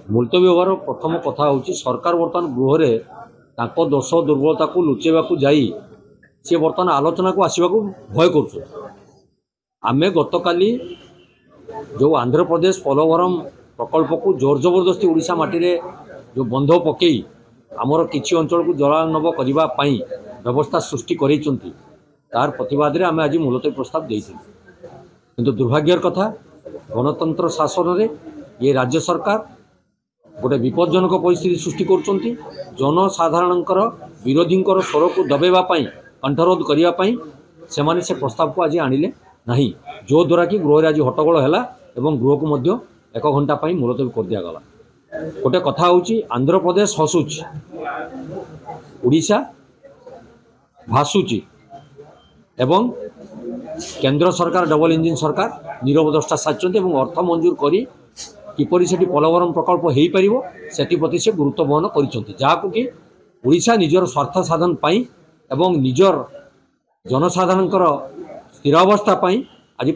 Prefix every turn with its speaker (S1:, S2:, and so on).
S1: मुलतवी होवार प्रथम कथा हूँ सरकार बर्तमान गृह में दोष दुर्बलता को लुचेवा जाई सी बर्तमान आलोचना को आसवा भय करें गतकाली जो आंध्र प्रदेश पोलवरम प्रकल्प को जोर जबरदस्ती ओडिशा माटी रे जो बंध पकई आमर किसी अंचल को जलानब करने व्यवस्था सृष्टि कर तार प्रतिवाद आम आज मुलतवी प्रस्ताव देते किंतु दुर्भाग्यर कथा गणतंत्र शासन रे ये राज्य सरकार गोटे विपज्जनक परिस्थिति सृष्टि कर जनसाधारण विरोधी स्वर को दबाइवाई कंठरोध करने से प्रस्ताव को आज आणिले नहीं जो द्वारा कि गृह आज हट्टगोल है और गृह को मध्य 1 घंटा मुलतवी कर दिगला। गोटे कथा हूँ आंध्र प्रदेश हसुची ओडिशा भासुची एवं केंद्र सरकार डबल इंजिन सरकार नीरव दृष्टा साजिंट अर्थ मंजूर करी किपरि से पोलवरम प्रकल्प हो पार से प्रति से गुरुत्व बहन कर कि ओडिशा निजर स्वार्थ साधन पाई एवं निजर जनसाधारण स्थिरावस्था आज